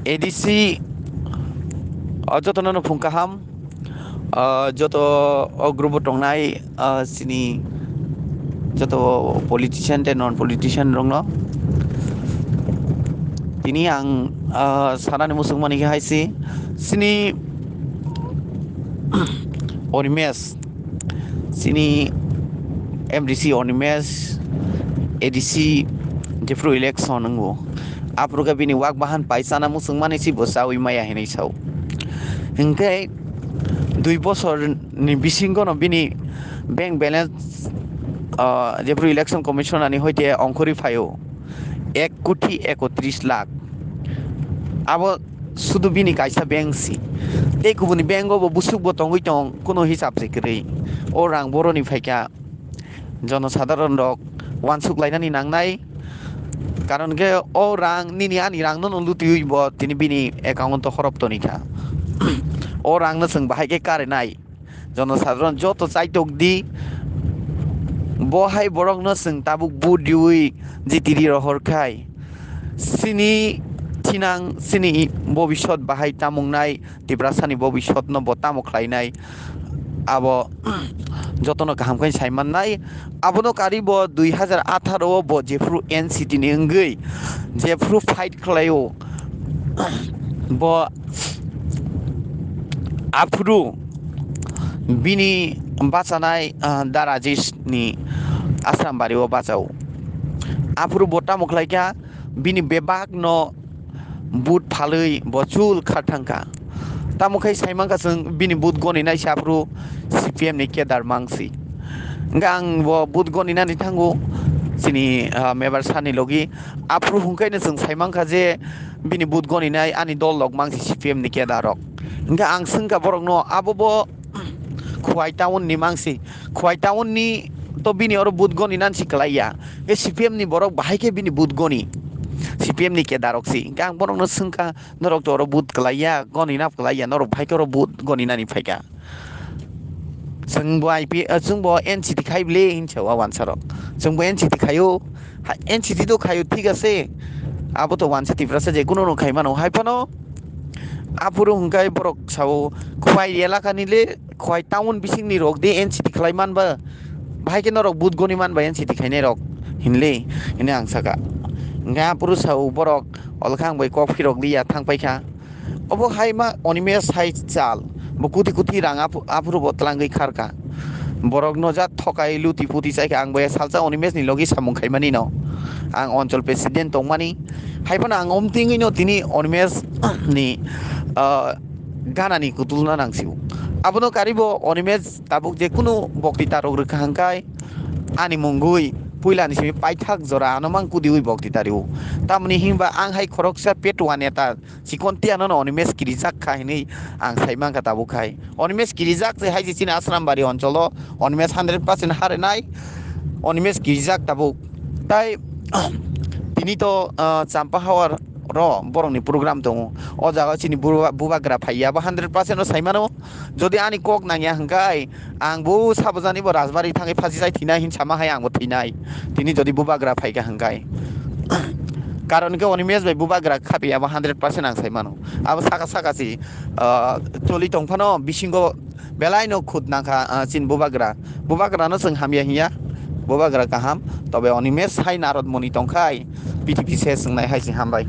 ADC jotono phungkaham joto grupo tongnai sini joto politician te non politician rongno tini ang sarani musungmani ke haisi sini Animesh sini MDC Animesh ADC jefru election ngo apruga bini wak bahan paisana musungmani si bosawi maya hinai sau hingkai 2 বছর ni bisingo no bini bank balance jefru election commission ani hoite অংকরি ফাইও 1,31,00,000 abo sudu bini kaisa bank si te kubuni bank go busuk bo tongui tong kono hisab se krei o rang boroni phaika jono sadharon rok wansuk lainani nangnai karon ge o rang nini ani rang no lutui bo tini bini account to khorop to nikha o rang no sung bahai ke kare nai jono sadharon joto chaitok di bohai borok no sung tabuk budiui jitiri rohor khai sini tinang sini bobishot bahai tamungnai Tipra sani bobishot no botamo khlainai abo jotono kaham kai saiman nai abono karibo 2018 bo jefru NCT ni ngei jefru fight khlaio bo afru bini bachanai darajish ni asrambari o bachau afru bota moklaika bini bebak no but phaloi bochul khatangka tamukai saimangka sung bini but goni nai sapru CPM ni kedar mangsi gang bo but goni nani thangu sini mebar sani logi afru hungkai na sung saimangka je bini but goni nai ani dol log mangsi CPM ni kedarok nga ang sungka borok no abobo khwai town ni mangsi khwai town ni to bini oro but goni nan siklaiya e CPM ni borok bahai ke bini but goni CPM ni kedarok si gang borok no sungka norok to oro but klaiya goni nap klaiya norok bahai ke oro but goni nani phaika sungbo IP sungbo NCT khaible hinchawa wansarok sungbo NCT khayo NCT to khayo thik ase abo to wansa Tipra se je kuno no khaimano haipano apuru hungkai borok sao khwai elaka nile khwai town bising ni rok de NCT khlaiman ba bahai ke norok but goni man ba NCT khaine rok hinle ine angsaka nga apuru sao borok olkhang bai kok phirok liya thangpaikha obo haima Animesh hai chal bo kuti kuti rang apuru botlangai kharka borok no ja thokai luti puti saika ang bai salsa Animesh ni logi samung khaimani no ang অঞ্চল president tongmani haipana ang omtingui no tini Animesh ni ganani kutulna nangsiu abono karibo Animesh tabuk je kuno boktita rok rkhangkai ani mungui puilani simi paithak jora anomang kudiui boktita riu tamni hingba ang hai khoroksa petwa neta sikontia no Animesh kirijak khaini ang saimangka tabuk khai Animesh kirijak je hai jini asrambari অঞ্চল Animesh 100% hare nai Animesh kirijak tabuk tai tini to champa hawar ro borongni program tongo o jaga chini bubagra phaiya ba 100% no saimano jodi ani kok nangya hangkai ang bu sabojani bo rajbari thangai phaji jai thina hin sama hai ang bo thinai tini jodi bubagra phaika hangkai karon ke Animesh bai bubagra khapiya ba 100% ang saimano abo saka saka si choli tongphano bisingo belai no khud nangkha chin bubagra no sung hamya hiya bobagra kaham tobe Animesh hai narod moni tongkhai PTP se sungnai hai si hambai